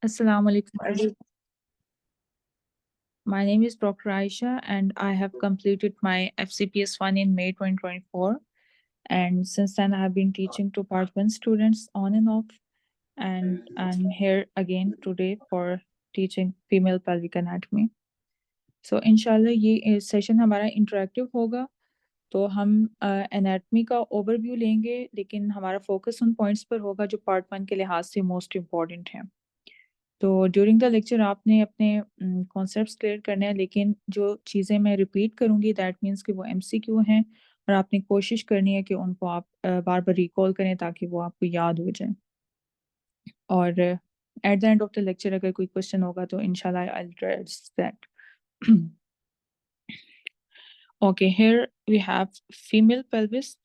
Assalamu alaikum. My name is Dr. Aisha and I have completed my FCPS1 in May 2024. And since then, I have been teaching to Part 1 students on and off. And I'm here again today for teaching female pelvic anatomy. So inshallah ये session हमारा interactive होगा. तो हम anatomy का overview लेंगे, लेकिन हमारा focus उन पॉइंट्स पर होगा जो पार्ट 1 के लिहाज से मोस्ट इम्पॉर्टेंट हैं. तो ड्यूरिंग द लेक्चर आपने अपने कॉन्सेप्ट्स क्लियर करने हैं, लेकिन जो चीज़ें मैं रिपीट करूंगी दैट मीन्स कि वो एमसीक्यू हैं और आपने कोशिश करनी है कि उनको आप बार बार रिकॉल करें ताकि वो आपको याद हो जाए. और at the end of the lecture अगर कोई क्वेश्चन होगा तो इंशाल्लाह I will address that. Okay, here we have female pelvis.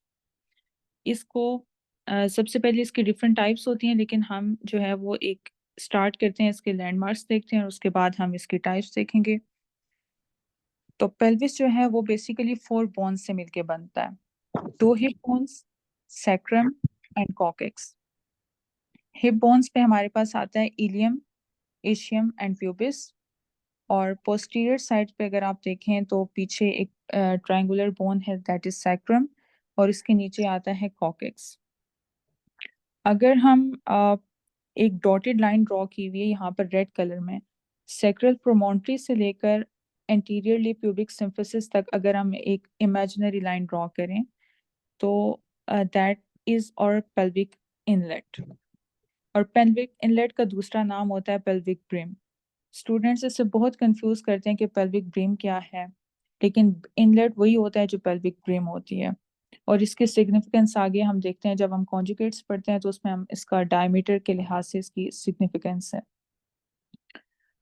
इसको सबसे पहले इसकी डिफरेंट टाइप्स होती हैं, लेकिन हम जो है वो एक स्टार्ट करते हैं, इसके लैंडमार्क्स देखते हैं और उसके बाद हम इसकी टाइप्स देखेंगे. तो पेल्विस जो है वो बेसिकली 4 बोन्स से मिलके बनता है. 2 hip bones, sacrum and coccyx. Hip bones पे हमारे पास आता है इलियम, एशियम एंड प्यूबिस. और पोस्टीरियर साइड पे अगर आप देखें तो पीछे एक ट्रायंगुलर बोन है दैट इज सैक्रम, और इसके नीचे आता है कॉकेक्स. अगर हम एक डॉटेड लाइन ड्रॉ की हुई है यहाँ पर रेड कलर में, सैक्रल प्रोमोंटरी से लेकर एंटीरियरली प्यूबिक सिम्फिसिस तक अगर हम एक इमेजिनरी लाइन ड्रॉ करें तो दैट इज और पेल्विक इनलेट. और पेल्विक इनलेट का दूसरा नाम होता है पेल्विक ब्रिम. स्टूडेंट्स इससे बहुत कंफ्यूज करते हैं कि पेल्विक ब्रिम क्या है, लेकिन इनलेट वही होता है जो पेल्विक ब्रिम होती है. और इसकी सिग्निफिकेंस आगे हम देखते हैं जब हम कॉन्जुगेट्स पढ़ते हैं तो उसमें हम इसका डायमीटर के लिहाज से इसकी सिग्निफिकेंस है.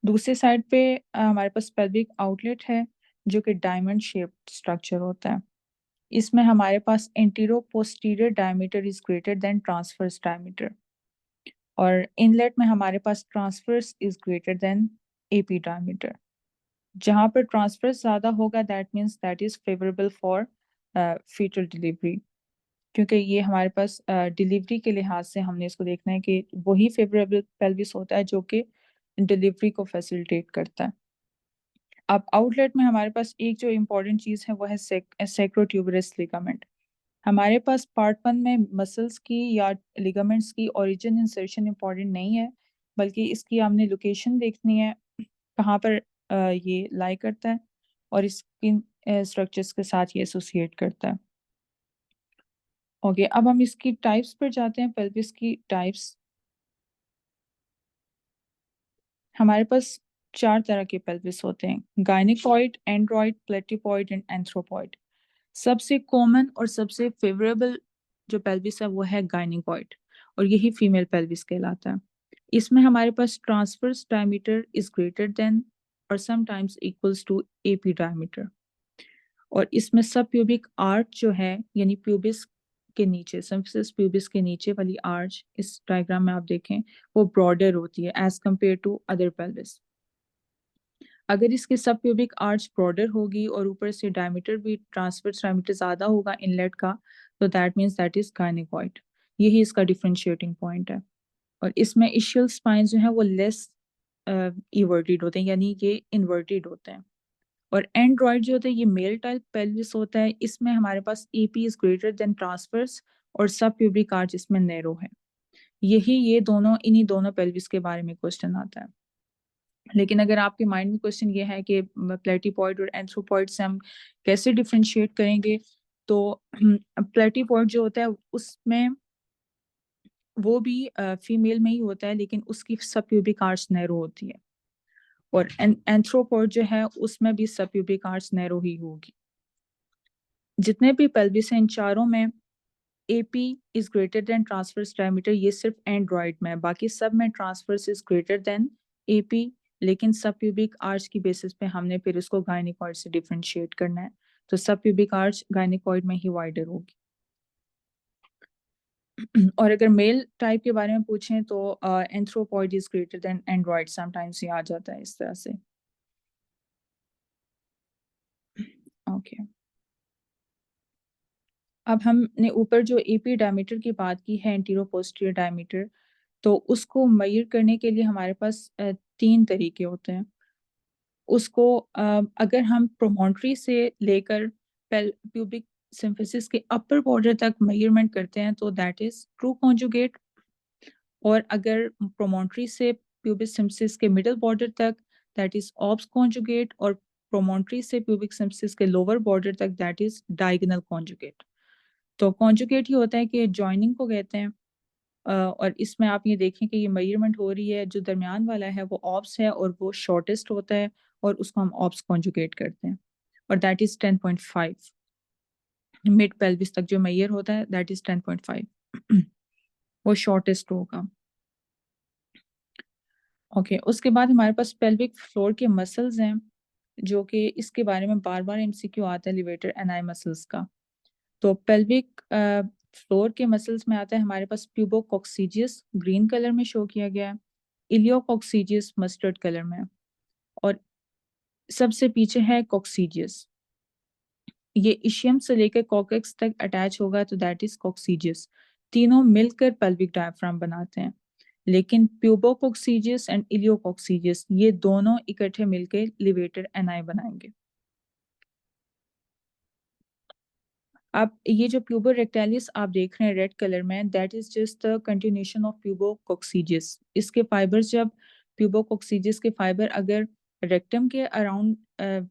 दूसरी साइड पे हमारे पास पेल्विक आउटलेट है जो कि डायमंड शेप्ड स्ट्रक्चर होता है. इसमें हमारे पास antero posterior diameter is greater than transverse diameter, और इनलेट में हमारे पास transverse is greater than AP diameter. जहाँ पर ट्रांसवर्स ज़्यादा होगा that means that is favourable for foetal delivery, क्योंकि ये हमारे पास डिलीवरी के लिहाज से हमने इसको देखना है कि वही फेवरेबल पेल्विस होता है जो कि डिलीवरी को फैसिलिटेट करता है. अब आउटलेट में हमारे पास एक जो इम्पोर्टेंट चीज़ है वो है सैक्रोट्यूबरस लिगामेंट. हमारे पास पार्ट 1 में मसल्स की या लिगामेंट्स की ओरिजिन इंसर्शन इम्पोर्टेंट नहीं है, बल्कि इसकी हमने लोकेशन देखनी है कहाँ पर ये लाई करता है और इसकी स्ट्रक्चर्स के साथ ये एसोसिएट करता है. ओके, अब हम इसकी टाइप्स पर जाते हैं. पेल्विस की टाइप्स हमारे पास 4 तरह के पेल्विस होते हैं: गायनिकॉइड, एंड्रॉइड, प्लेटिपॉइड एंड एंथ्रोपॉइड. सबसे कॉमन और सबसे फेवरेबल जो पेल्विस है वो है गायनिकॉइड, और यही फीमेल पेल्विस कहलाता है. इसमें हमारे पास transverse diameter is greater than और sometimes equals to AP diameter. और इसमें सब प्यूबिक आर्च जो है यानी प्यूबिस के नीचे, सिम्फिसिस प्यूबिस के नीचे वाली आर्च इस डायग्राम में आप देखें वो ब्रॉडर होती है as compare to other pelvis. अगर इसकी सब प्यूबिक आर्च ब्रॉडर होगी और ऊपर से डायमीटर भी ट्रांसवर्स डायमीटर ज़्यादा होगा इनलेट का, तो दैट मीन्स दैट इज गायनिकॉइड. यही इसका डिफरेंशिएटिंग पॉइंट है. और इसमें इशियल स्पाइन जो है वो लेस इवर्टेड होते हैं, यानी ये इन्वर्टेड होते हैं. और एंड्रॉइड जो होता है ये मेल टाइप पेल्विस होता है. इसमें हमारे पास AP is greater than transverse और सब प्यूबिक आर्च इसमें नैरो है. यही ये दोनों इन्हीं दोनों पेल्विस के बारे में क्वेश्चन आता है. लेकिन अगर आपके माइंड में क्वेश्चन ये है कि प्लेटिपॉइड और एंथ्रोपॉइड से हम कैसे डिफरेंशिएट करेंगे, तो प्लेटिपॉइड जो होता है उसमें वो भी फीमेल में ही होता है, लेकिन उसकी सब प्यूबिक आर्च नैरो होती है. और एंथ्रोपॉइड जो है उसमें भी सब प्यूबिक आर्च नैरो ही होगी. जितने भी पेल्विस हैं इन चारों में AP is greater than transverse diameter, ये सिर्फ एंड्रॉइड में है. बाकी सब में transverse is greater than AP, लेकिन सब प्यूबिक आर्च की बेसिस पे हमने फिर इसको गायनिकॉइड से डिफरेंशिएट करना है. तो सब प्यूबिक आर्च गायनिकॉइड में ही वाइडर होगी. और अगर मेल टाइप के बारे में पूछें तो anthropoid is greater then Android, sometimes ये आ जाता है इस तरह से. ओके, अब हमने ऊपर जो एपी डायमीटर की बात की है, एंटीरो पोस्टीरियर डायमीटर, तो उसको मेजर करने के लिए हमारे पास 3 तरीके होते हैं। उसको अगर हम प्रोमोनटरी से लेकर प्यूबिक सिम्फिसिस के अपर बॉर्डर तक मेजरमेंट करते हैं तो दैट इज ट्रू कॉन्जुगेट, और अगर प्रोमोनटरी से प्यूबिक सिम्फिसिस के मिडिल बॉर्डर तक दैट इज ऑब्स कॉन्जुगेट, और प्रोमोनटरी से प्यूबिक सिम्फिसिस के लोअर बॉर्डर तक दैट इज डायगोनल कॉन्जुगेट। तो कॉन्जुगेट ही होता है कि जॉइनिंग को कहते हैं। और इसमें आप ये देखें कि ये मेजरमेंट हो रही है, जो दरमियान वाला है वो ऑब्स है और वो शॉर्टेस्ट होता है, और उसको हम ऑब्स कॉन्जुगेट करते हैं, और दैट इज 10.5। मिड पेल्विस तक जो मेजर होता है दैट इज 10.5, वो शॉर्टेस्ट होगा। ओके उसके बाद हमारे पास पेल्विक फ्लोर के मसल्स हैं, जो कि इसके बारे में बार बार एमसीक्यू आता है लिवेटर एनाई मसल्स का। तो पेल्विक फ्लोर के मसल्स में आता है हमारे पास प्यूबोकॉक्सीजियस, ग्रीन कलर में शो किया गया है, इलियोकॉक्सीजियस मस्टर्ड कलर में, और सबसे पीछे है कॉक्सीजियस। ये इशियम से लेकर कॉकेक्स तक अटैच होगा तो दैट इज कॉक्सीजियस। तीनों मिलकर पेल्विक डायफ्राम बनाते हैं, लेकिन प्यूबोकॉक्सीजियस एंड इलियोकॉक्सीजियस ये दोनों इकट्ठे मिलकर लिवेटर एनाई बनाएंगे। आप ये जो प्यूबर रेक्टालिस आप देख रहे हैं रेड कलर में, that is just the continuation of pubococcygeus. इसके फाइबर्स जब प्यूबोकॉक्सीजियस के फाइबर अगर रेक्टम के अराउंड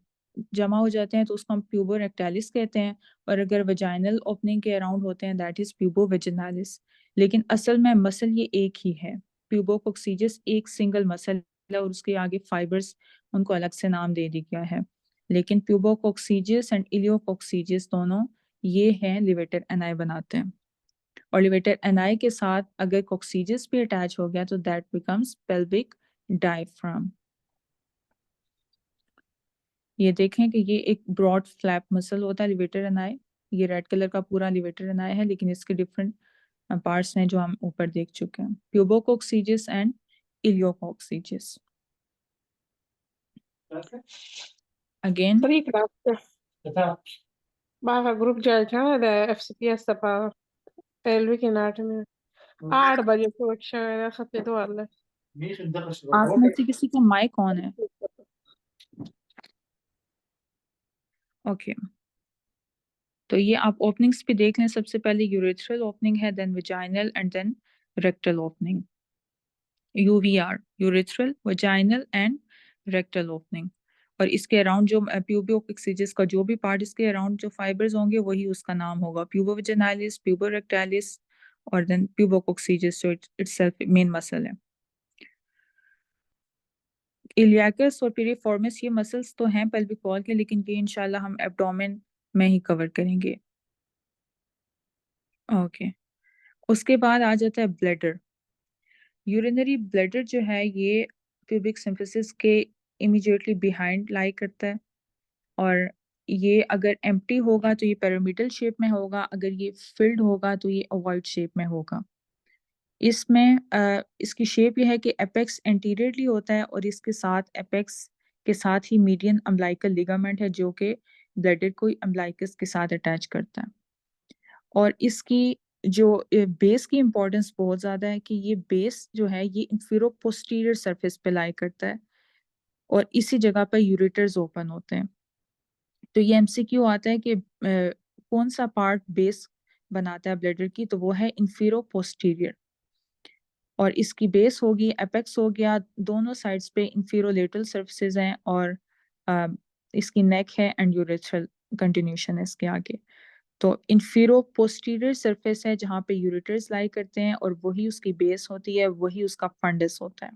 जमा हो जाते हैं तो उसको हम प्यूबर रेक्टालिस कहते हैं, और अगर वजाइनल ओपनिंग के अराउंड होते हैं दैट इज प्यूबो वेजिनालिस। लेकिन असल में मसल ये एक ही है, प्यूबोकॉक्सीजियस एक सिंगल मसल है और उसके आगे फाइबर्स उनको अलग से नाम दे दिया गया है। लेकिन प्यूबोकॉक्सीजियस एंड इलियोकॉक्सीजियस दोनों ये हैं लिवेटर एनाई बनाते हैं, और लिवेटर एनाई के साथ अगर कॉक्सीजियस भी अटैच हो गया तो दैट बिकम्स पेल्विक डायफ्राम। ये देखें कि ये एक ब्रॉड फ्लैप मसल होता है लिवेटर एनाई। ये रेड कलर का पूरा लिवेटर एनाई है, लेकिन इसके डिफरेंट पार्ट्स हैं जो हम ऊपर देख चुके हैं, pubococcygeus and iliococcygeus. Again, Baja grup geleceğine de FCPS para pelvic anatomy 8 बजे को अच्छा है खत्ते तो वाले आप में से किसी का माइक ऑन है? ओके तो ये आप ओपनिंग्स भी देख लें। सबसे पहले यूरेथ्रल ओपनिंग है, then vaginal and then rectal opening. UVR urethral, vaginal and rectal opening. और इसके अराउंड जो प्यूबियोक्सिजिस का जो भी पार्ट इसके अराउंड जो फाइबर्स होंगे वही उसका नाम होगा, प्यूबोवेजिनालिस, प्यूबोरेक्टालिस, और देन प्यूबोकोक्सिजिस जो इटसेल्फ मेन मसल है। इलियाकस और पिरिफॉर्मिस ये मसल्स तो हैं पेल्विक वॉल के, लेकिन ये इंशाल्लाह हम एब्डोमेन में ही कवर करेंगे। ओके उसके बाद आ जाता है ब्लैडर। यूरिनरी ब्लैडर जो है ये प्यूबिक सिम्फिसिस के इमीडिएटली बिहाइंड लाई करता है, और ये अगर एम्प्टी होगा तो ये पिरामिडल शेप में होगा, अगर ये फिल्ड होगा तो ये ओवॉइड शेप में होगा। इसमें इसकी शेप ये है कि एपेक्स एंटीरियरली होता है, और इसके साथ एपेक्स के साथ ही मीडियन अम्बिलिकल लिगामेंट है जो कि ब्लैडर को अम्बिलिकस के साथ अटैच करता है। और इसकी जो बेस की इम्पोर्टेंस बहुत ज़्यादा है कि ये बेस जो है ये इंफीरो पोस्टीरियर सरफेस पे लाई करता है, और इसी जगह पर यूरेटर्स ओपन होते हैं। तो ये एमसीक्यू आता है कि कौन सा पार्ट बेस बनाता है ब्लैडर की, तो वो है इंफीरो पोस्टीरियर, और इसकी बेस होगी एपेक्स हो गया, दोनों साइड्स पे इंफीरोलेटरल सर्फेसेज हैं, और अ, इसकी नेक है एंड यूरेथ्रल कंटिन्यूशन है इसके आगे। तो इंफीरो पोस्टीरियर सरफेस है जहाँ पे यूरेटर्स लाई करते हैं, और वही उसकी बेस होती है, वही उसका फंडस होता है।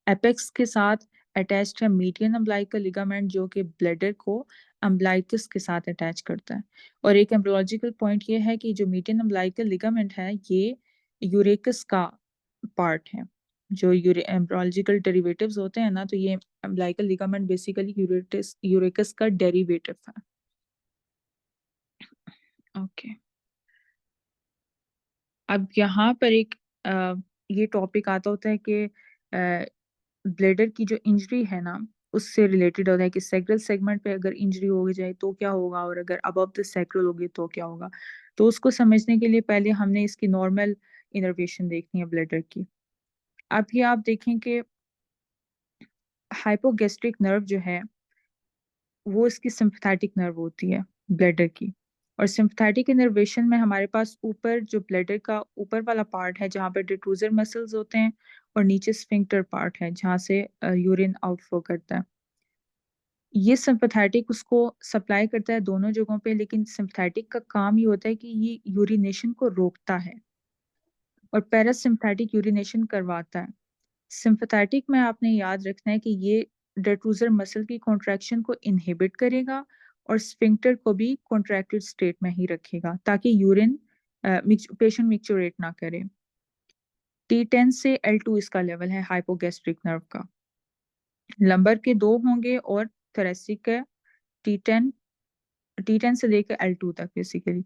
एपेक्स के साथ अटैच्ड है मीडियन अम्बिलिकल लिगामेंट जो कि ब्लैडर को अम्बिलिकस के साथ अटैच करता है। और एक एम्ब्रोलॉजिकल पॉइंट ये है कि जो मीडियन अम्बिलिकल लिगामेंट है ये यूरेकस का पार्ट है। जो एम्ब्रोलॉजिकल डेरिवेटिव्स होते हैं ना, तो ये अम्बिलिकल लिगामेंट बेसिकली यूरेकस का डेरिवेटिव है। ओके अब यहाँ पर एक ये टॉपिक आता होता है कि ब्लेडर की जो इंजरी है ना उससे रिलेटेड होता है कि सैक्रल सेगमेंट पे अगर इंजरी हो जाए तो क्या होगा, और अगर अबव द सैक्रल होगी तो क्या होगा। तो उसको समझने के लिए पहले हमने इसकी नॉर्मल इनर्वेशन देखनी है ब्लेडर की। अभी आप देखें कि हाइपोगैस्ट्रिक नर्व जो है वो इसकी सिंपैथेटिक नर्व होती है ब्लैडर की। और सिंपैथेटिक इनर्वेशन में हमारे पास ऊपर जो ब्लैडर का ऊपर वाला पार्ट है जहाँ पे डिट्रूजर मसल्स होते हैं, और नीचे स्फिंक्टर पार्ट है जहाँ से यूरिन आउटफ्लो करता है। ये सिंपैथेटिक उसको सप्लाई करता है दोनों जगहों पे, लेकिन सिंपैथेटिक का काम ये होता है कि ये यूरिनेशन को रोकता है और पैरासिम्पैथेटिक यूरिनेशन करवाता है। सिंपैथेटिक में आपने याद रखना है कि ये डेट्रूजर मसल की कॉन्ट्रैक्शन को इनहिबिट करेगा और स्फिंक्टर को भी कॉन्ट्रैक्टेड स्टेट में ही रखेगा ताकि यूरिन पेशेंट मिक्चुरेट ना करे। T10 से L2 इसका लेवल है हाइपोगैस्ट्रिक नर्व का। लंबर के 2 होंगे और थोरेसिक का T10 T10 से लेकर L2 तक बेसिकली।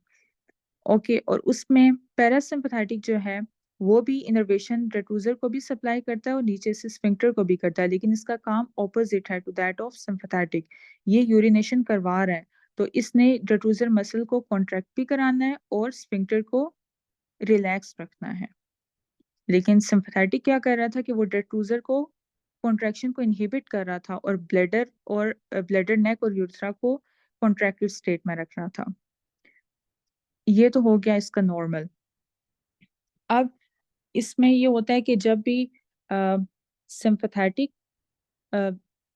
ओके, और उसमें पैरासिम्पैथेटिक जो है वो भी इनर्वेशन रेट्रूजर को भी सप्लाई करता है और नीचे से स्फिंक्टर को भी करता है, लेकिन इसका काम ऑपोजिट है टू दैट ऑफ सिम्पैथेटिक। ये यूरिनेशन करवा रहा है तो इसने रेट्रूजर मसल को कॉन्ट्रैक्ट भी कराना है और स्फिंक्टर को रिलैक्स रखना है। लेकिन सिम्पैथेटिक क्या कर रहा था कि वो रेट्रूजर को कॉन्ट्रैक्शन को इनहिबिट कर रहा था और ब्लैडर नेक और यूरेथ्रा को कॉन्ट्रैक्टेड स्टेट में रख रहा था। ये तो हो गया इसका नॉर्मल। अब इसमें ये होता है कि सिंपैथेटिक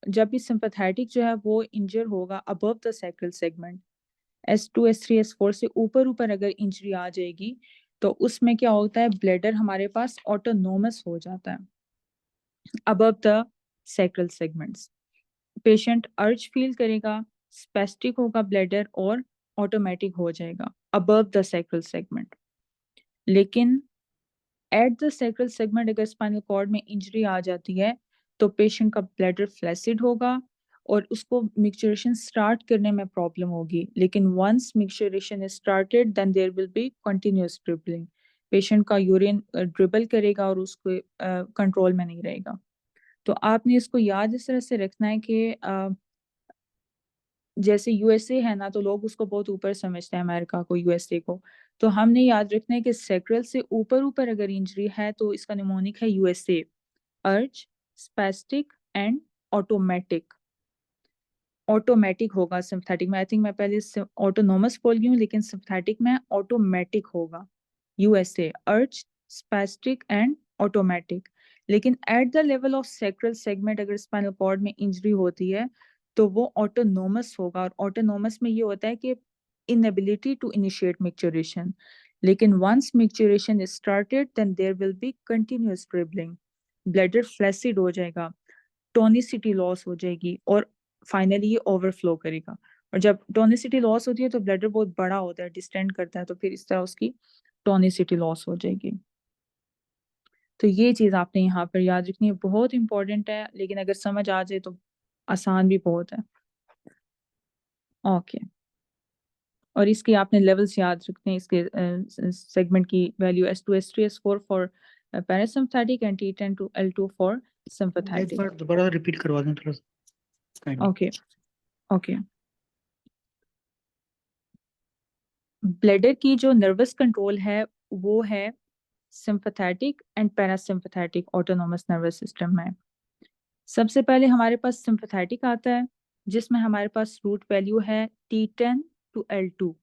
जब भी सिंपैथेटिक जो है वो इंजर होगा above the sacral segment, S2 S3 S4 से ऊपर ऊपर अगर इंजरी आ जाएगी तो उसमें क्या होता है, ब्लैडर हमारे पास ऑटोनोमस हो जाता है above the sacral segments. Patient अर्ज फील करेगा, स्पेस्टिक होगा ब्लैडर और ऑटोमेटिक हो जाएगा अबव द सैक्रल सेगमेंट। लेकिन एट द सैक्रल सेगमेंट अगर स्पाइनल कॉर्ड में इंजरी आ जाती है तो पेशेंट का ब्लैडर फ्लैसिड होगा और उसको मिक्सचरेशन स्टार्ट करने में प्रॉब्लम होगी। लेकिन once micturition is started then there will be continuous dribbling. Patient का यूरिन ड्रिबल करेगा और उसको कंट्रोल में नहीं रहेगा। तो आपने इसको याद इस तरह से रखना है कि जैसे यूएसए है ना तो लोग उसको बहुत ऊपर समझते हैं अमेरिका को, यूएसए को। तो हमने याद रखना है कि सैक्रल से ऊपर ऊपर अगर इंजरी है तो इसका निमोनिक है यूएसए, अर्ज, स्पेस्टिक एंड ऑटोमेटिक। ऑटोमेटिक होगा सिंपैथेटिक में। आई थिंक मैं पहले ऑटोनोमस बोल गई हूँ, लेकिन सिंपैथेटिक में ऑटोमेटिक होगा। यूएसए, अर्ज, स्पेस्टिक एंड ऑटोमेटिक। लेकिन at the level of sacral segment अगर स्पाइनल कॉर्ड में इंजरी होती है तो वो ऑटोनोमस होगा। और ऑटोनोमस में ये होता है कि इनएबिलिटी टू इनिशिएट मिक्सचरेशन। लेकिन once micturition is started then there will be continuous dribbling, bladder flaccid हो जाएगा, टोनिसिटी लॉस हो जाएगी और फाइनली ये ओवरफ्लो करेगा। और जब टोनिसिटी लॉस होती है तो ब्लैडर बहुत बड़ा होता है, डिस्टेंड करता है, तो फिर इस तरह उसकी टोनिसिटी लॉस हो जाएगी। तो ये चीज़ आपने यहाँ पर याद रखनी है, बहुत इंपॉर्टेंट है, लेकिन अगर समझ आ जाए तो आसान भी बहुत है। ओके, और इसके आपने लेवल्स याद रखने हैं, इसके सेगमेंट की value S2 S3 S4 for parasympathetic and T10 to L2 for एक सिंपैथेटिक। बार दोबारा रिपीट करवा दें थोड़ा सा। ओके ओके, ब्लैडर की जो नर्वस कंट्रोल है वो है sympathetic and parasympathetic autonomous nervous system में। सबसे पहले हमारे पास सिंपैथेटिक आता है जिसमें हमारे पास रूट वैल्यू है T10 to L2।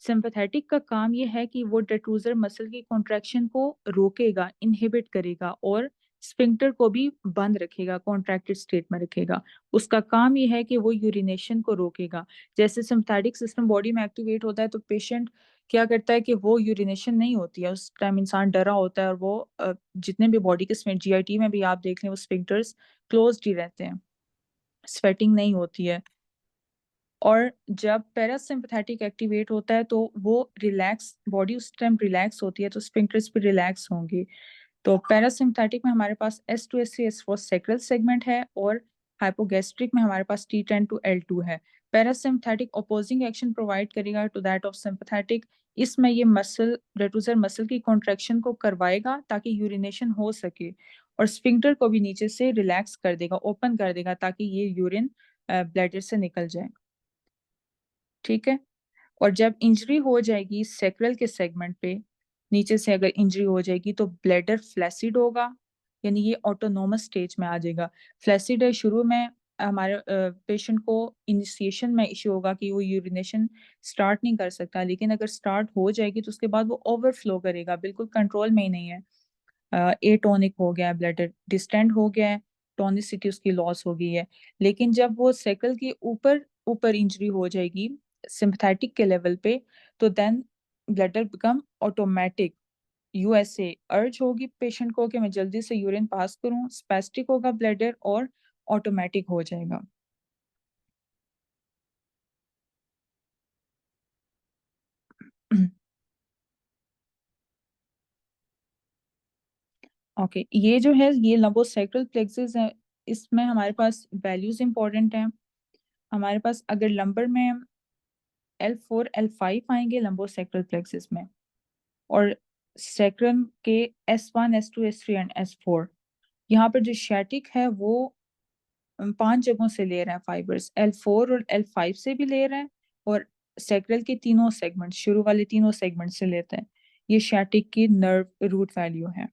सिंपैथेटिक का काम ये है कि वो डेट्रूजर मसल की कॉन्ट्रैक्शन को रोकेगा, इनहिबिट करेगा और स्फिंक्टर को भी बंद रखेगा, कॉन्ट्रैक्टेड स्टेट में रखेगा। उसका काम ये है कि वो यूरिनेशन को रोकेगा। जैसे सिंपैथेटिक सिस्टम बॉडी में एक्टिवेट होता है तो पेशेंट क्या करता है कि वो यूरिनेशन नहीं होती है उस टाइम, इंसान डरा होता है और वो जितने भी बॉडी के जीआईटी में भी आप देख लें वो स्फिंक्टर्स क्लोज्ड ही रहते हैं, स्वेटिंग नहीं होती है। और जब पैरासिम्पैथेटिक एक्टिवेट होता है तो वो रिलैक्स, बॉडी उस टाइम रिलैक्स होती है तो स्फिंक्टर्स भी रिलैक्स होंगे। तो पैरासिम्पैथेटिक में हमारे पास S2 S3 S4 sacral segment है और हाइपोगैस्ट्रिक में हमारे पास T10 to L2 है। पैरासिम्पैथेटिक अपोजिंग एक्शन प्रोवाइड करेगा टू दैट ऑफ सिंपैथेटिक। इसमें ये मसल रेट्रूजर मसल की कॉन्ट्रैक्शन को करवाएगा ताकि यूरिनेशन हो सके और स्फिंक्टर को भी नीचे से रिलैक्स कर देगा, ओपन कर देगा ताकि ये यूरिन ब्लैडर से निकल जाए। ठीक है। और जब इंजरी हो जाएगी सेक्रल के सेगमेंट पे नीचे से अगर इंजरी हो जाएगी तो ब्लैडर फ्लैसिड होगा, यानी ये ऑटोनोमस स्टेज में आ जाएगा। फ्लैसिड है, शुरू में हमारे पेशेंट को इनिशिएशन में इश्यू होगा कि वो यूरिनेशन स्टार्ट नहीं कर सकता, लेकिन अगर स्टार्ट हो जाएगी तो उसके बाद वो ओवरफ्लो करेगा, बिल्कुल कंट्रोल में ही नहीं है। एटोनिक हो गया है, ब्लैडर डिस्टेंड हो गया है, टोनिसिटी उसकी लॉस हो गई है। लेकिन जब वो सेकल के ऊपर ऊपर इंजरी हो जाएगी सिंपैथेटिक के लेवल पे, तो देन ब्लैडर बिकम ऑटोमेटिक। यूएसए अर्ज होगी पेशेंट को कि मैं जल्दी से यूरिन पास करूं, स्पेस्टिक होगा ब्लैडर और ऑटोमेटिक हो जाएगा। ओके ये जो है ये लंबोसेक्रल प्लेक्सस है, इसमें हमारे पास वैल्यूज इंपॉर्टेंट हैं। हमारे पास अगर लंबर में L4 L5 आएंगे लंबोसेक्रल प्लेक्सस में, और सेक्रम के S1 S2 S3 and S4, यहाँ पर जो शैटिक है वो 5 जगहों से ले रहा है फाइबर्स, L4 और L5 से भी ले रहा है, और सेक्रल के तीनों सेगमेंट, शुरू वाले तीनों सेगमेंट से लेते हैं। ये शैटिक की नर्व रूट वैल्यू है।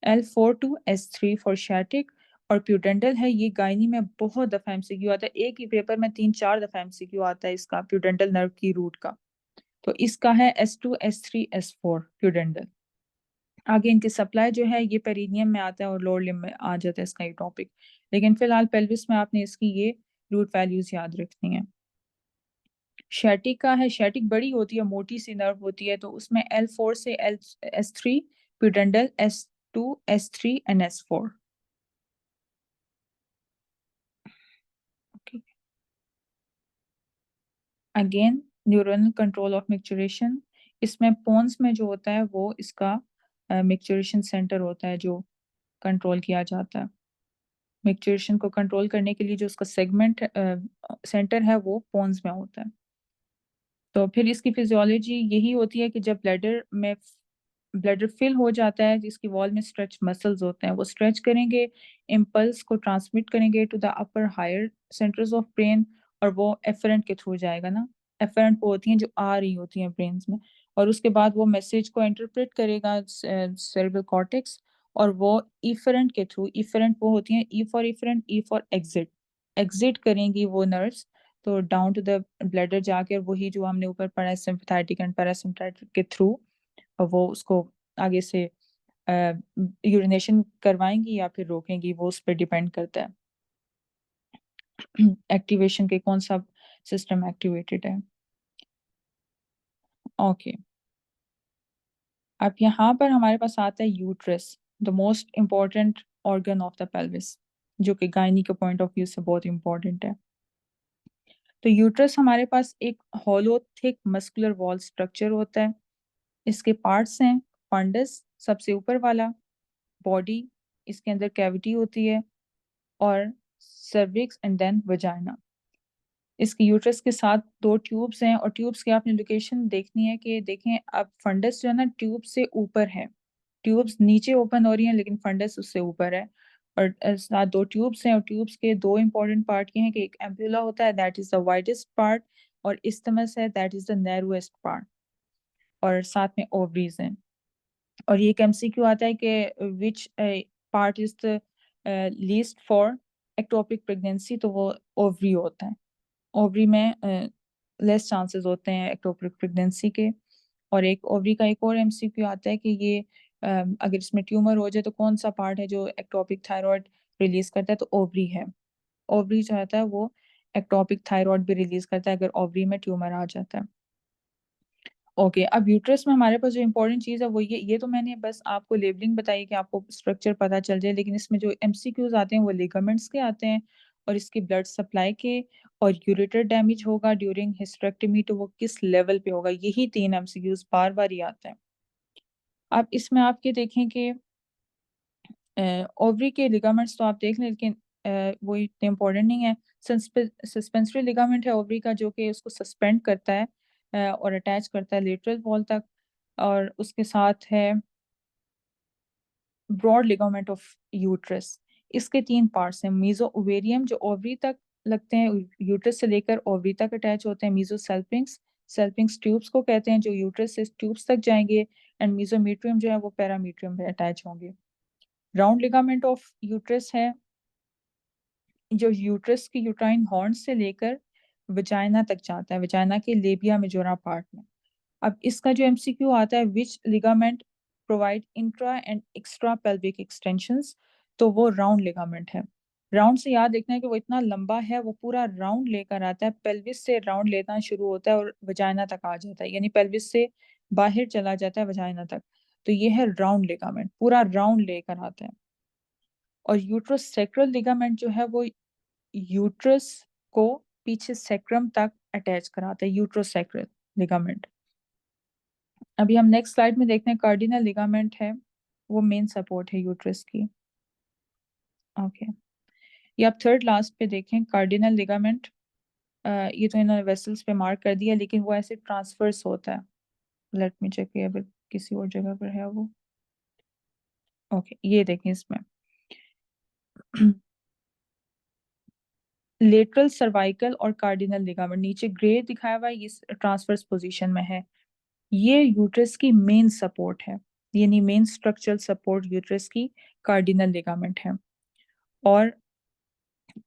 L4 to S3 for sciatic, और प्यूडेंटल है, ये गायनी में बहुत दफा एमसीक्यू आता है, एक ही पेपर में 3-4 दफा एमसीक्यू आता है इसका, प्यूडेंटल नर्व की रूट का। तो इसका है S2 S3 S4 प्यूडेंटल। आगे इनकी सप्लाई जो है ये पेरिनियम में आता है और लोअर लिम्ब में आ जाता है इसका ये टॉपिक, लेकिन फिलहाल पेल्विस में आपने इसकी ये रूट वैल्यूज याद रखनी है। शैटिक का है, शैटिक बड़ी होती है, मोटी सी नर्व होती है, तो उसमें L4 से S3 प्यूडेंटल, S2 S3 and S4। Again neural control of micturition, इसमें पोन्स में जो होता है वो इसका मिक्चुरेशन सेंटर होता है जो कंट्रोल किया जाता है। मिक्चुरेशन को कंट्रोल करने के लिए जो उसका सेगमेंट सेंटर है वो पोन्स में होता है। तो फिर इसकी फिजियोलॉजी यही होती है कि जब ब्लैडर फिल हो जाता है, जिसकी वॉल में स्ट्रेच मसल्स होते हैं, वो स्ट्रेच करेंगे, इम्पल्स को ट्रांसमिट करेंगे to the upper higher centres of brain, और वो एफरेंट के थ्रू जाएगा ना। एफरेंट वो होती हैं जो आ रही होती हैं ब्रेन में, और उसके बाद वो मैसेज को इंटरप्रेट करेगा सेरेब्रल कॉर्टेक्स, और वो इफरेंट के थ्रू, इफरेंट वो होती हैं E for efferent, E for exit, exit करेंगी वो नर्व्स, तो डाउन टू द ब्लैडर जाके वही जो हमने ऊपर पढ़ा है सिंपैथेटिक एंड पैरासिम्पैथेटिक के थ्रू, और वो उसको आगे से यूरिनेशन करवाएंगी या फिर रोकेंगी, वो उस पर डिपेंड करता है एक्टिवेशन के कौन सा सिस्टम एक्टिवेटेड है। ओके अब यहाँ पर हमारे पास आता है uterus, the most important organ of the pelvis, जो कि गायनी के पॉइंट ऑफ व्यू से बहुत इंपॉर्टेंट है। तो यूट्रस हमारे पास एक hollow thick muscular wall structure होता है। इसके पार्ट्स हैं फंडस सबसे ऊपर वाला, बॉडी, इसके अंदर कैविटी होती है, और सर्विक्स एंड देन वजाइना। इसके यूट्रस के साथ 2 ट्यूब्स हैं, और ट्यूब्स की आपने लोकेशन देखनी है कि देखें अब फंडस जो है ना ट्यूब से ऊपर है, ट्यूब्स नीचे ओपन हो रही हैं लेकिन फंडस उससे ऊपर है, और साथ 2 ट्यूब्स हैं, और ट्यूब्स के 2 इंपॉर्टेंट पार्ट ये हैं कि एक एम्प्यूला होता है that is the widest part, और इस्थमस है that is the narrowest part, और साथ में ओवरीज हैं। और ये एक एमसीक्यू आता है कि which part is the least for ectopic pregnancy, तो वो ओवरी होता है। ओवरी में लेस चांसेस होते हैं एक्टोपिक प्रेगनेंसी के। और एक ओवरी का एक और एमसीक्यू आता है कि ये अगर इसमें ट्यूमर हो जाए तो कौन सा पार्ट है जो एक्टोपिक थायराइड रिलीज करता है, तो ओवरी है। ओवरी जो होता है वो एक्टोपिक थायराइड भी रिलीज करता है अगर ओवरी में ट्यूमर आ जाता है। ओके अब यूट्रस में हमारे पास जो इम्पोर्टेंट चीज़ है वो ये तो मैंने बस आपको लेबलिंग बताई कि आपको स्ट्रक्चर पता चल जाए, लेकिन इसमें जो एमसीक्यूज आते हैं वो लिगामेंट्स के आते हैं, और इसकी ब्लड सप्लाई के, और यूरेटर डैमेज होगा ड्यूरिंग हिस्टेरेक्टमी तो वो किस लेवल पे होगा, यही 3 एमसीक्यूज बार बार ही आते हैं। अब इसमें आपके देखें कि ओवरी के लिगामेंट्स तो आप देख लें, लेकिन वो इतने इम्पोर्टेंट नहीं है। सस्पेंसरी लिगामेंट है ओवरी का जो कि उसको सस्पेंड करता है और अटैच करता है लेटरल वॉल तक, और उसके साथ है ब्रॉड लिगामेंट ऑफ यूट्रस। इसके 3 पार्ट्स हैं, मीजो ओवेरियम जो ओवरी तक लगते हैं, यूट्रस से लेकर ओवरी तक अटैच होते हैं, मीजो सेल्पिंग्स सेल्पिंग्स ट्यूब्स को कहते हैं जो यूट्रस से ट्यूब्स तक जाएंगे, एंड मेसोमीट्रियम जो है वो पैरामीट्रियम में अटैच होंगे। राउंड लिगामेंट ऑफ यूट्रस है जो यूट्रस की यूट्राइन हॉर्न से लेकर वजाइना तक जाता है, वजाइना के लेबिया मेजोरा पार्ट में। अब इसका जो एमसीक्यू आता है, which ligament provide intra and extra pelvic extensions, तो वो राउंड लिगामेंट है। राउंड से याद रखना है कि वो इतना लंबा है, वो पूरा राउंड लेकर आता है, पेल्विस से राउंड लेना शुरू होता है और वजाइना तक आ जाता है, यानी पेल्विस से बाहर चला जाता है वजाइना तक। तो ये है राउंड लिगामेंट, पूरा राउंड लेकर आता है। और यूट्रोसेक्रल लिगामेंट जो है वो यूट्रस को पीछे सेक्रम तक अटैच कराता है, यूट्रोसेक्रल लिगामेंट। अभी हम नेक्स्ट स्लाइड में देखते हैं कार्डिनल लिगामेंट है, वो मेन सपोर्ट है यूट्रस की। ओके, ये आप थर्ड लास्ट पे देखें कार्डिनल लिगामेंट। ये तो इन्होंने वेसल्स पे मार्क कर दिया, लेकिन वो ऐसे ट्रांसफर्स होता है। लेट मी चेक अगर किसी और जगह पर है वो। ओके, ये देखें इसमें लेटरल सर्वाइकल और कार्डिनल लिगामेंट नीचे ग्रे दिखाया हुआ है, ये ट्रांसफर्स पोजीशन में है। ये यूट्रस की मेन सपोर्ट है, यानी मेन स्ट्रक्चरल सपोर्ट यूट्रस की कार्डिनल लिगामेंट है। और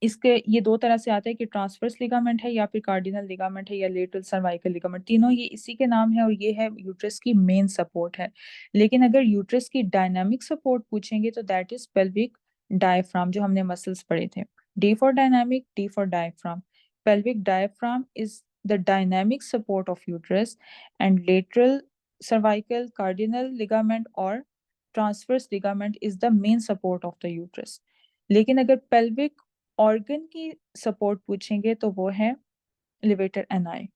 इसके ये दो तरह से आता है कि ट्रांसवर्स लिगामेंट है या फिर कार्डिनल लिगामेंट है या लेटरल सर्वाइकल लिगामेंट, तीनों ये इसी के नाम है और ये है यूट्रस की मेन सपोर्ट है। लेकिन अगर यूट्रस की डायनामिक सपोर्ट पूछेंगे तो दैट इज पेल्विक डायफ्राम, जो हमने मसल्स पढ़े थे। D for dynamic, D for diaphragm. Pelvic diaphragm is the dynamic support of uterus and lateral cervical, cardinal ligament और transverse ligament is the main support of the uterus. लेकिन अगर pelvic organ की support पूछेंगे तो वो है levator एनाई।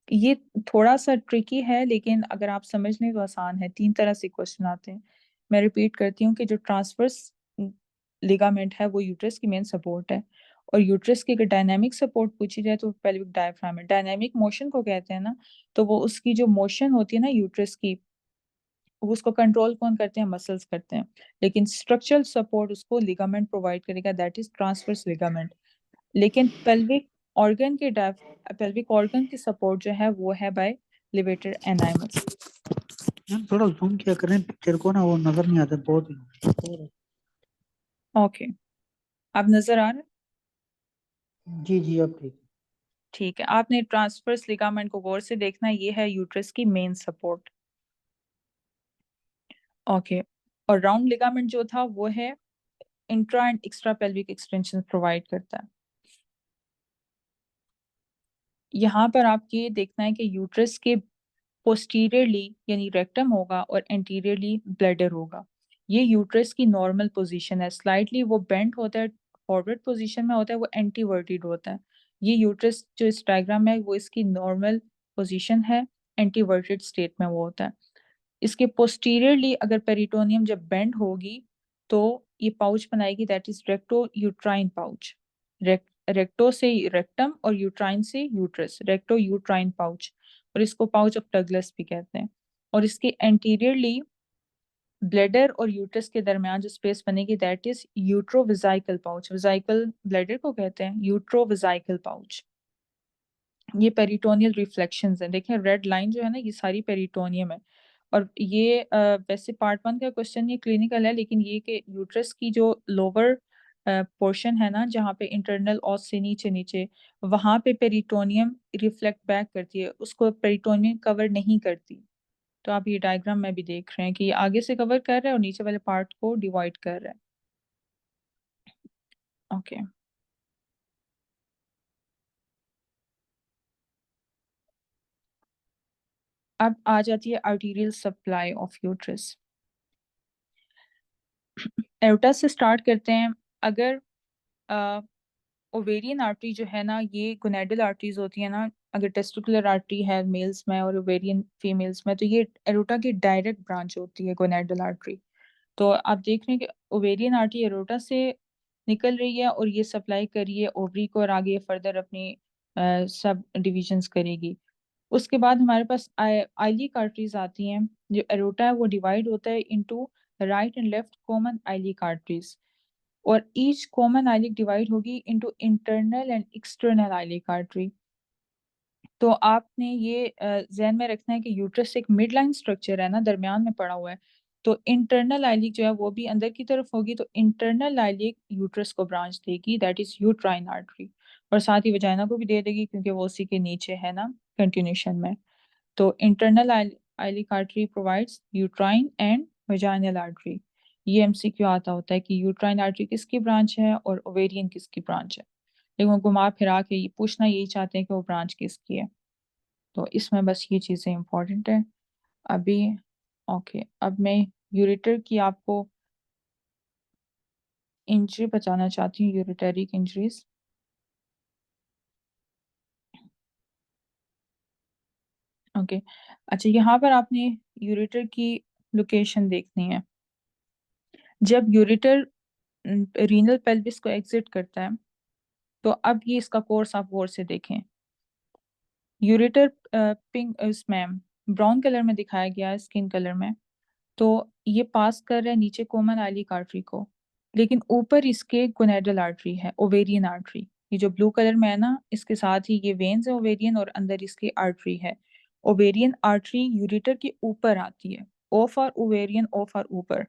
ये थोड़ा सा ट्रिकी है, लेकिन अगर आप समझ लें तो आसान है। तीन तरह से क्वेश्चन आते हैं। मैं रिपीट करती हूँ कि जो ट्रांसवर्स लिगामेंट है वो यूट्रस की मेन सपोर्ट है, और यूट्रस की अगर डायनामिक सपोर्ट पूछी जाए तो पेल्विक डायफ्राम है। डायनामिक मोशन को कहते हैं ना, तो वो उसकी जो मोशन होती है ना यूट्रस की, उसको कंट्रोल कौन करते हैं, मसल्स करते हैं। लेकिन स्ट्रक्चरल सपोर्ट उसको लिगामेंट प्रोवाइड करेगा, दैट इज ट्रांसवर्स लिगामेंट। लेकिन पेल्विक ऑर्गन की सपोर्ट जो है वो है बाय लिवेटर एनाइमस। थोड़ा जूम किया करें पिक्चर को ना, वो नजर नहीं आता बहुत। ओके, अब नजर आ रहा है? जी जी, अब ठीक। ठीक है, आपने ट्रांसवर्स लिगामेंट को गौर से देखना, ये है यूट्रस की मेन सपोर्ट। ओके, और राउंड लिगामेंट जो था वो है intra and extra pelvic extension provide करता है। यहाँ पर आपको ये देखना है कि यूट्रस के पोस्टीरियरली यानी रेक्टम होगा और एंटीरियरली ब्लैडर होगा। ये यूट्रस की नॉर्मल पोजीशन है। स्लाइटली वो बेंट होता है, फॉरवर्ड पोजीशन में होता है, वो एंटीवर्टेड होता है। ये यूट्रस जो इस डायग्राम है वो इसकी नॉर्मल पोजीशन है, एंटीवर्टेड स्टेट में वो होता है। इसके पोस्टीरियरली अगर पेरिटोनियम जब बेंड होगी तो ये पाउच बनाएगी, that is recto uterine pouch. Recto से रेक्टम और यूट्राइन से यूट्रस, रेक्टो यूट्राइन पाउच, और इसको पाउच ऑफ डगलस भी कहते हैं। और इसके एंटीरियरली ब्लैडर और यूट्रस के दरमियान जो स्पेस बनेगी that is uterovesical pouch. Vesical bladder को कहते हैं, यूट्रोविजाइकल पाउच। ये पेरिटोनियल रिफ्लेक्शंस हैं, देखें रेड लाइन जो है ना, ये सारी पेरिटोनियम है। और ये वैसे पार्ट 1 का क्वेश्चन ये क्लिनिकल है, लेकिन ये कि यूट्रस की जो लोअर पोर्शन है ना, जहाँ पे इंटरनल ऑस से नीचे नीचे, वहां पे पेरिटोनियम रिफ्लेक्ट बैक करती है, उसको पेरिटोनियम कवर नहीं करती। तो आप ये डायग्राम में भी देख रहे हैं कि ये आगे से कवर कर रहा है और नीचे वाले पार्ट को डिवाइड कर रहा है। ओके, अब आ जाती है arterial supply of uterus. Aorta से स्टार्ट करते हैं। अगर ओवेरियन आर्टरी जो है ना, ये गोनेडल आर्टरीज होती है ना, अगर टेस्टिकुलर आर्टरी है मेल्स में और ओवेरियन फीमेल्स में, तो ये एरोटा की डायरेक्ट ब्रांच होती है गोनेडल आर्टरी। तो आप देख रहे हैं कि ओवेरियन आर्टरी एरोटा से निकल रही है और ये सप्लाई कर रही है ओवरी को, और आगे फर्दर अपनी सब डिविजन्स करेगी। उसके बाद हमारे पास आइलिक आर्टरीज आती हैं। जो एरोटा है वो डिवाइड होता है into right and left common iliac arteries, और ईच कॉमन आइलिक डिवाइड होगी into internal and external iliac artery. तो आपने ये ज़हन में रखना है कि यूट्रस एक मिड लाइन स्ट्रक्चर है ना, दरमियान में पड़ा हुआ है। तो इंटरनल आइलिक जो है वो भी अंदर की तरफ होगी, तो इंटरनल आइलिक यूट्रस को ब्रांच देगी, दैट इज यूट्राइन आर्टरी, और साथ ही वजाइना को भी दे देगी क्योंकि वो उसी के नीचे है ना, कंटिन्यूशन में। तो internal iliac artery provides uterine and vaginal artery. ये एमसीक्यू आता होता है कि यूट्राइन आर्टरी किसकी ब्रांच है और ओवेरियन किसकी ब्रांच है, लेकिन वो घुमा फिरा के ये पूछना यही चाहते हैं कि वो ब्रांच किसकी है। तो इसमें बस ये चीज़ें इंपॉर्टेंट है अभी। ओके, अब मैं यूरेटर की आपको इंजरी बताना चाहती हूँ, यूरेटरी इंजरीज। ओके, अच्छा यहाँ पर आपने यूरेटर की लोकेशन देखनी है। जब यूरेटर रीनल पेल्विस को एग्जिट करता है, तो अब ये इसका कोर्स आप गौर से देखें। यूरेटर पिंक इसमें ब्राउन कलर में दिखाया गया है, स्किन कलर में। तो ये पास कर रहा है नीचे कोमन आइलिक आर्टरी को, लेकिन ऊपर इसके गोनेडल आर्टरी है, ओवेरियन आर्टरी। ये जो ब्लू कलर में है ना, इसके साथ ही ये वेन्स है ओवेरियन, और अंदर इसकी आर्टरी है। ओवेरियन आर्टरी यूरेटर के ऊपर आती है, O for ovarian, O for ऊपर,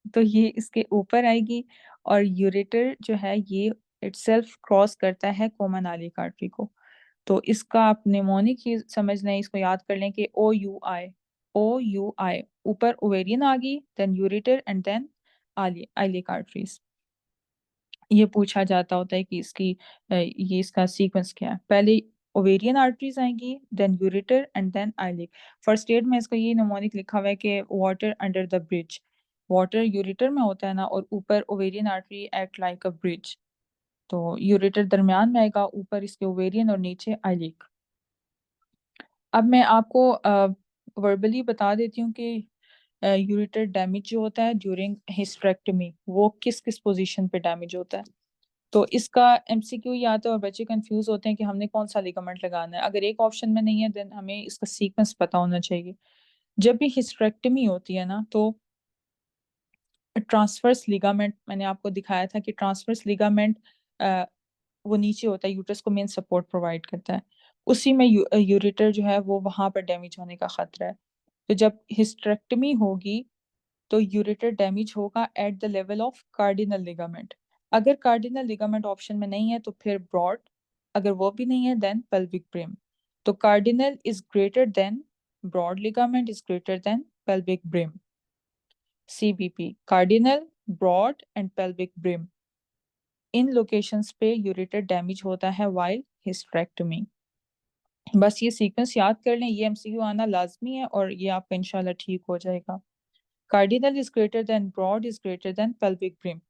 तो ये इसके ऊपर आएगी। और यूरेटर जो है ये इटसेल्फ क्रॉस करता है कॉमन आइलिक आर्टरी को। तो इसका आप निमोनिक ही समझ लें, इसको याद कर लें कि OUI, OUI, ऊपर ओवेरियन आ गई, then ureter and then iliac arteries. ये पूछा जाता होता है कि ये इसका सीक्वेंस क्या है, पहले ओवेरियन आर्टरीज आएंगी, then ureter and then iliac. First aid में इसका ये निमोनिक लिखा हुआ है कि water under the bridge. Water ureter में होता है ना, और ऊपर ovarian artery act like a bridge. तो यूरेटर दरमियान में आएगा, ऊपर इसके ओवेरियन और नीचे आइलिक। अब मैं आपको वर्बली बता देती हूँ कि यूरेटर डैमेज जो होता है ड्यूरिंग हिस्टेरेक्टमी, वो किस किस पोजीशन पे डैमेज होता है। तो इसका एमसीक्यू ये आता है और बच्चे कंफ्यूज होते हैं कि हमने कौन सा लिगामेंट लगाना है। अगर एक ऑप्शन में नहीं है, देन हमें इसका सीक्वेंस पता होना चाहिए। जब भी हिस्टेरेक्टमी होती है ना, तो ट्रांसवर्स लिगामेंट मैंने आपको दिखाया था कि ट्रांसवर्स लिगामेंट वो नीचे होता है, यूट्रस को मेन सपोर्ट प्रोवाइड करता है। उसी में यूरेटर जो है वो वहां पर डैमेज होने का खतरा है। तो जब हिस्टेरेक्टमी होगी, तो यूरेटर डैमेज होगा at the level of cardinal ligament. अगर कार्डिनल लिगामेंट ऑप्शन में नहीं है तो फिर ब्रॉड, अगर वो भी नहीं है देन पेल्विक ब्रिम। तो cardinal is greater than broad, ligament is greater than pelvic brim. CBP, cardinal, broad and pelvic brim, in locations पे यूरेटर डैमेज होता है वाइल हिस्टेरेक्टमी। बस ये सीक्वेंस याद कर लें, ये MCQ आना लाजमी है और ये आपका इंशाल्लाह ठीक हो जाएगा। Cardinal is greater than broad is greater than pelvic brim,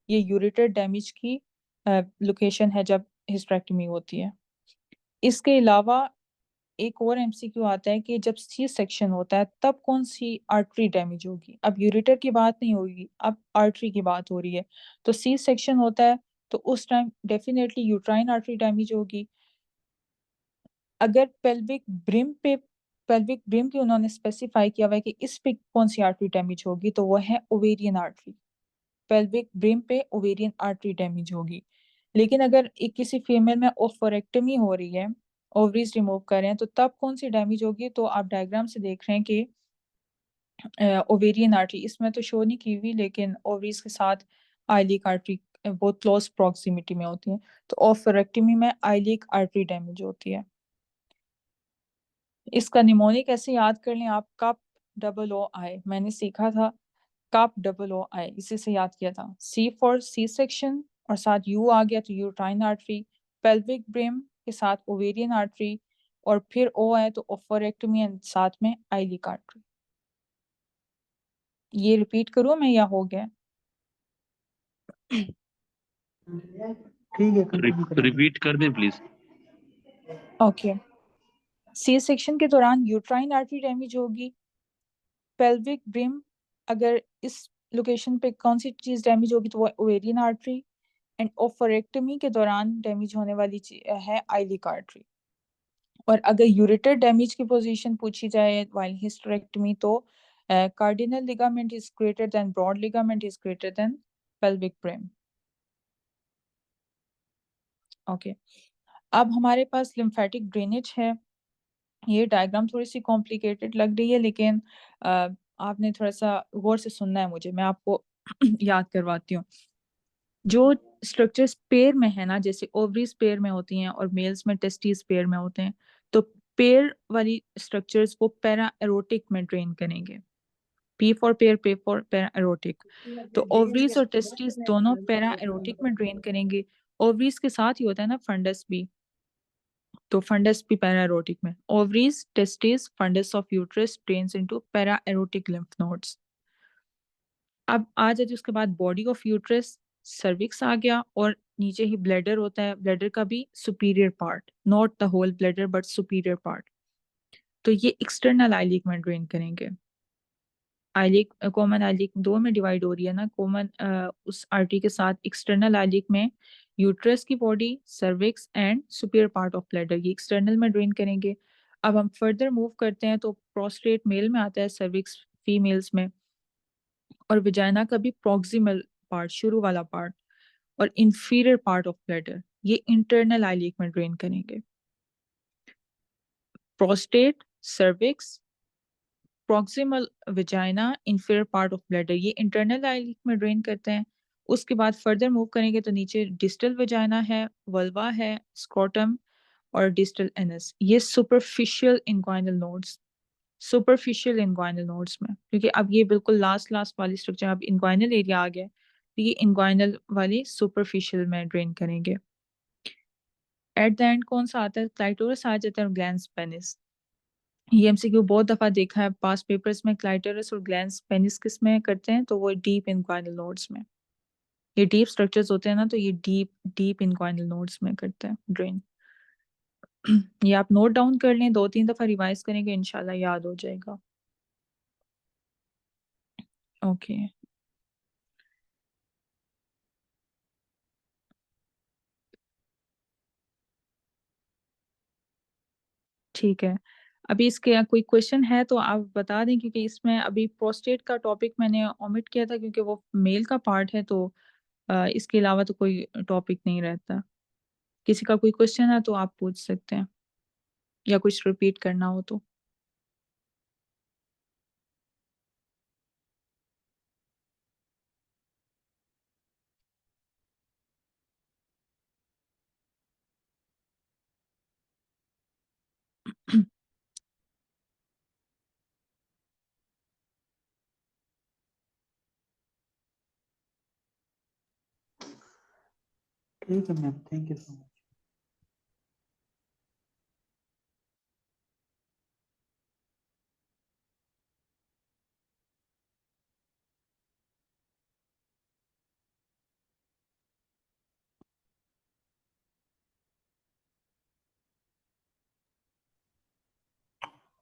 ये यूरेटर डैमेज की लोकेशन है जब हिस्टेरेक्टमी होती है। इसके अलावा एक और MCQ आता है कि जब C सेक्शन होता है तब कौन सी आर्टरी डैमेज होगी। अब यूरेटर की बात नहीं होगी, अब आर्टरी की बात हो रही है। तो C सेक्शन होता है तो उस time definitely uterine artery damage होगी। अगर पेल्विक ब्रिम की उन्होंने स्पेसिफाई किया हुआ है कि इस पे कौन सी आर्टरी डैमेज होगी, तो वो है ओवेरियन आर्टरी। पेल्विक ब्रिम पे ओवेरियन आर्टरी डैमेज होगी। लेकिन अगर एक किसी फीमेल में ओफोरेक्टमी हो रही है, ओवरीज रिमूव कर रहे हैं, तो तब कौन सी डैमेज होगी, तो आप डायग्राम से देख रहे हैं कि ओवेरियन आर्टरी इसमें तो शो नहीं की हुई, लेकिन ओवरीज के साथ आइलिक आर्टरी बहुत क्लोज प्रॉक्सिमिटी में होती है। तो ओफोरेक्टमी में आइलिक आर्टरी डैमेज होती है। इसका निमोनिक ऐसे याद कर लें आप, कप डबल ओ आई, मैंने सीखा था कप डबल ओ आई, इसी से याद किया था। C फॉर C सेक्शन और साथ U आ गया तो यूट्राइन आर्टरी, पेल्विक ब्रिम के साथ ओवेरियन आर्टरी, और फिर O आए तो ओफोरेक्टमी एंड साथ में आइलिक आर्टरी। ये रिपीट करूँ मैं या हो गया? ठीक है, कंटिन्यू करें। रिपीट कर दें प्लीज। ओके, C सेक्शन के दौरान यूट्राइन आर्टरी डैमेज होगी। पेल्विक ब्रिम, अगर इस लोकेशन पे कौन सी चीज डैमेज होगी, तो वो ओवेरियन आर्टरी। एंड ओफोरेक्टमी के दौरान डैमेज होने वाली है आइलिक आर्टरी। और अगर यूरेटर डैमेज की पोजीशन पूछी जाए वाइल हिस्टेरेक्टमी, तो cardinal ligament is greater than broad, ligament is greater than pelvic brim. Okay, अब हमारे पास लिम्फेटिक ड्रेनेज है। ये डायग्राम थोड़ी सी कॉम्प्लिकेटेड लग रही है, लेकिन आपने थोड़ा सा गौर से सुनना है मुझे, मैं आपको याद करवाती हूँ। जो स्ट्रक्चर्स पेयर में है ना, जैसे ओवरीज पेयर में होती हैं और मेल्स में टेस्टिस पेयर में होते हैं, तो पेयर वाली स्ट्रक्चर्स वो पैरा एरोटिक में ड्रेन करेंगे। पी फॉर पेयर, पे फॉर पैरा एरोटिक। तो ओवरीज और टेस्टिस दोनों पैरा एरोटिक में ड्रेन करेंगे। ओवरीज के साथ ही होता है ना फंडस भी, तो फंडस भी पैरा एरोटिक में। Ovaries, testes, fundus of uterus drains into para aortic lymph nodes. अब आ जाते उसके बाद बॉडी ऑफ यूट्रस, सर्विक्स आ गया, और नीचे ही ब्लैडर होता है। ब्लैडर का भी superior part, not the whole bladder but superior part. तो ये एक्सटर्नल आई लीक में ड्रेन करेंगे। Iliac, common iliac दो में डिवाइड हो रही है ना, कॉमन उस आर्टरी के साथ एक्सटर्नल आई लीक में यूट्रस की body, cervix and superior part of bladder, ये एक्सटर्नल में ड्रेन करेंगे। अब हम फर्दर मूव करते हैं तो प्रोस्टेट मेल में आता है, सर्विक्स फीमेल्स में, और विजाइना का भी प्रॉक्सिमल पार्ट, शुरू वाला पार्ट, और इंफीरियर पार्ट ऑफ ब्लैडर, ये इंटरनल आई लीक में ड्रेन करेंगे। Prostate, cervix, proximal vagina, inferior part of bladder, ये इंटरनल आई लीक में ड्रेन करते हैं। उसके बाद फर्दर मूव करेंगे तो नीचे डिस्टल विजाइना है, वल्वा है, स्क्रोटम और डिस्टल एनस, ये superficial inguinal nodes, superficial inguinal nodes में, क्योंकि अब ये बिल्कुल लास्ट लास्ट वाली स्ट्रक्चर, अब इंग्वाइनल एरिया आ गया, तो ये इंग्वाइनल वाली सुपरफिशियल में ड्रेन करेंगे। एट द एंड कौन सा आता है? क्लाइटोरस आ जाता है और ग्लैंस पेनिस। ये एमसीक्यू बहुत दफा देखा है पास पेपर्स में, क्लाइटोरस और ग्लैंस पेनिस किस में करते हैं? तो वो डीप इंग्वाइनल नोड्स में। ये डीप स्ट्रक्चर्स होते हैं ना, तो ये डीप डीप इंग्वाइनल नोड्स में करते हैं ड्रेन। ये आप नोट डाउन कर लें, 2-3 दफा रिवाइज करेंगे, इंशाल्लाह याद हो जाएगा। ओके, ठीक है। अभी इसके कोई क्वेश्चन है तो आप बता दें, क्योंकि इसमें अभी प्रोस्टेट का टॉपिक मैंने ओमिट किया था, क्योंकि वो मेल का पार्ट है, तो इसके अलावा तो कोई टॉपिक नहीं रहता। किसी का कोई क्वेश्चन है तो आप पूछ सकते हैं, या कुछ रिपीट करना हो तो। ठीक है ma'am, thank you so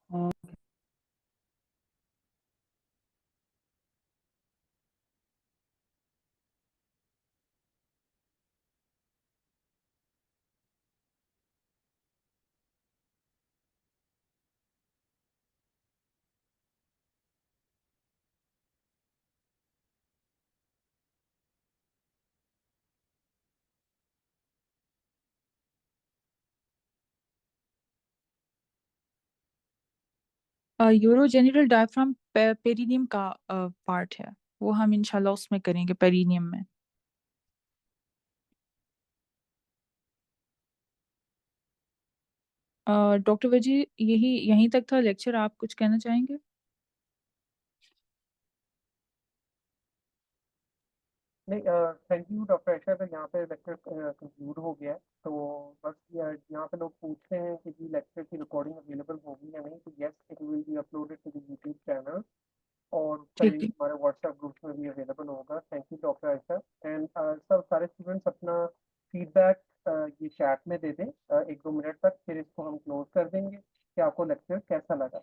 much. Urogenital diaphragm perineum का पार्ट है, वो हम इंशाल्लाह उसमें करेंगे, पेरिनियम में। डॉक्टर वजी, यही यहीं तक था लेक्चर, आप कुछ कहना चाहेंगे? नहीं, थैंक यू डॉक्टर आयशा, तो यहाँ पे लेक्चर कंक्लूड हो गया है। तो बस यहाँ पे लोग पूछते हैं कि जी लेक्चर की रिकॉर्डिंग अवेलेबल होगी या नहीं, तो yes, it will be uploaded to the YouTube channel, और उसका ठीक लिंक है। हमारे व्हाट्सएप ग्रुप में भी अवेलेबल होगा। Thank you doctor Ayesha. And सब सारे स्टूडेंट्स अपना फीडबैक ये चैट में दे दें 1-2 मिनट तक, फिर इसको हम क्लोज कर देंगे कि आपको लेक्चर कैसा लगा।